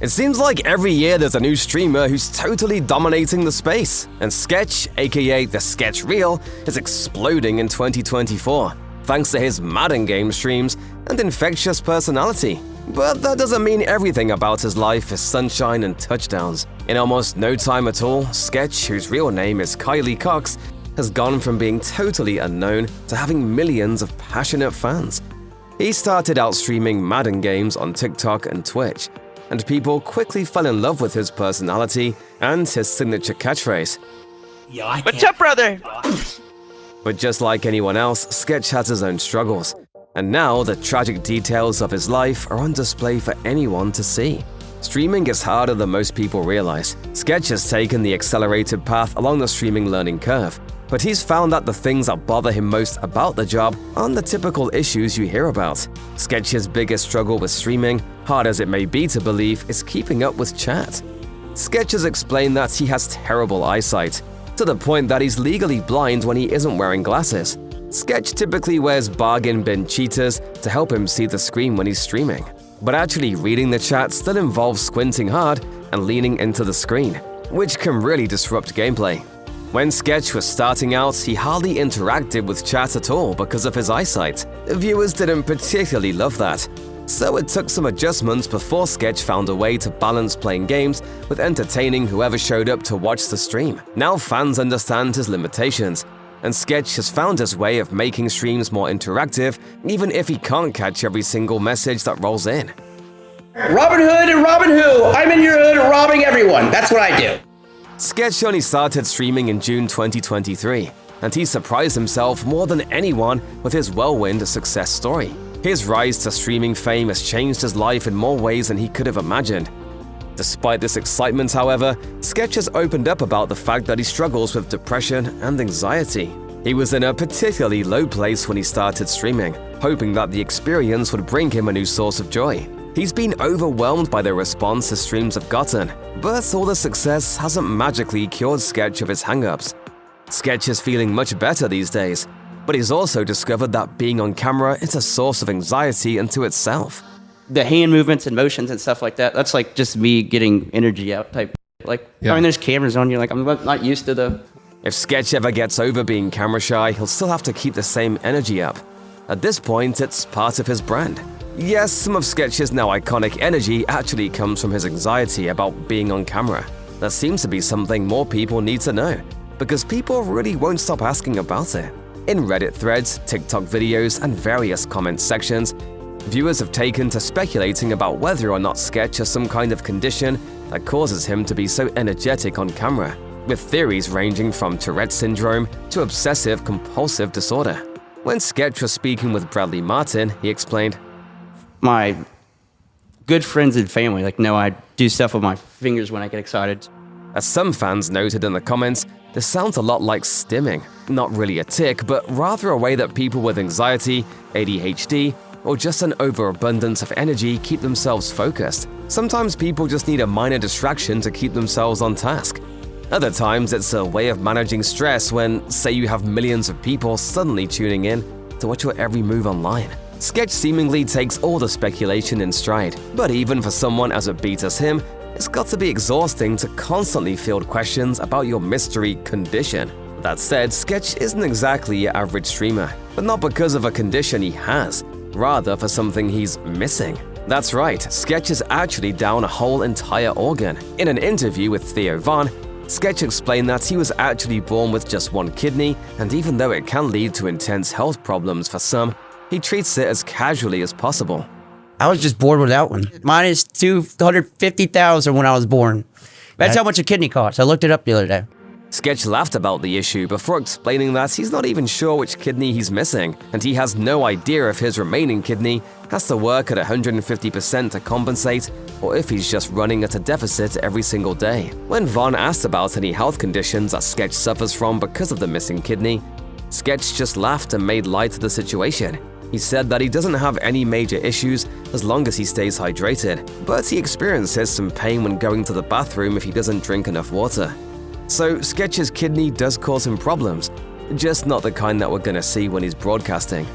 It seems like every year there's a new streamer who's totally dominating the space, and Sketch, aka the Sketch Reel, is exploding in 2024, thanks to his Madden game streams and infectious personality. But that doesn't mean everything about his life is sunshine and touchdowns. In almost no time at all, Sketch, whose real name is Kylie Cox, has gone from being totally unknown to having millions of passionate fans. He started out streaming Madden games on TikTok and Twitch, and people quickly fell in love with his personality and his signature catchphrase. What's up, brother? But just like anyone else, Sketch has his own struggles. And now the tragic details of his life are on display for anyone to see. Streaming is harder than most people realize. Sketch has taken the accelerated path along the streaming learning curve, but he's found that the things that bother him most about the job aren't the typical issues you hear about. Sketch's biggest struggle with streaming, hard as it may be to believe, is keeping up with chat. Sketch has explained that he has terrible eyesight, to the point that he's legally blind when he isn't wearing glasses. Sketch typically wears bargain bin cheaters to help him see the screen when he's streaming. But actually reading the chat still involves squinting hard and leaning into the screen, which can really disrupt gameplay. When Sketch was starting out, he hardly interacted with chat at all because of his eyesight. The viewers didn't particularly love that. So it took some adjustments before Sketch found a way to balance playing games with entertaining whoever showed up to watch the stream. Now fans understand his limitations, and Sketch has found his way of making streams more interactive, even if he can't catch every single message that rolls in. Robin Hood and Robin Who, I'm in your hood robbing everyone. That's what I do. Sketch only started streaming in June 2023, and he surprised himself more than anyone with his whirlwind success story. His rise to streaming fame has changed his life in more ways than he could have imagined. Despite this excitement, however, Sketch has opened up about the fact that he struggles with depression and anxiety. He was in a particularly low place when he started streaming, hoping that the experience would bring him a new source of joy. He's been overwhelmed by the response his streams have gotten, but all the success hasn't magically cured Sketch of his hang-ups. Sketch is feeling much better these days, but he's also discovered that being on camera is a source of anxiety unto itself. The hand movements and motions and stuff like that, that's like just me getting energy out type. Like, I mean, there's cameras on you, like I'm not used to the... If Sketch ever gets over being camera shy, he'll still have to keep the same energy up. At this point, it's part of his brand. Yes, some of Sketch's now iconic energy actually comes from his anxiety about being on camera. That seems to be something more people need to know, because people really won't stop asking about it. In Reddit threads, TikTok videos, and various comment sections, viewers have taken to speculating about whether or not Sketch has some kind of condition that causes him to be so energetic on camera, with theories ranging from Tourette syndrome to obsessive-compulsive disorder. When Sketch was speaking with Bradley Martin, he explained, My good friends and family know I do stuff with my fingers when I get excited. As some fans noted in the comments, this sounds a lot like stimming. Not really a tic, but rather a way that people with anxiety, ADHD, or just an overabundance of energy keep themselves focused. Sometimes people just need a minor distraction to keep themselves on task. Other times it's a way of managing stress when, say you have millions of people suddenly tuning in to watch your every move online. Sketch seemingly takes all the speculation in stride, but even for someone as upbeat as him, it's got to be exhausting to constantly field questions about your mystery condition. That said, Sketch isn't exactly your average streamer, but not because of a condition he has, rather for something he's missing. That's right, Sketch is actually down a whole entire organ. In an interview with Theo Von, Sketch explained that he was actually born with just one kidney, and even though it can lead to intense health problems for some, he treats it as casually as possible. I was just born without one. Mine is $250,000 when I was born. That's how much a kidney costs. I looked it up the other day. Sketch laughed about the issue before explaining that he's not even sure which kidney he's missing, and he has no idea if his remaining kidney has to work at 150% to compensate, or if he's just running at a deficit every single day. When Von asked about any health conditions that Sketch suffers from because of the missing kidney, Sketch just laughed and made light of the situation. He said that he doesn't have any major issues as long as he stays hydrated, but he experiences some pain when going to the bathroom if he doesn't drink enough water. So Sketch's kidney does cause him problems, just not the kind that we're gonna see when he's broadcasting.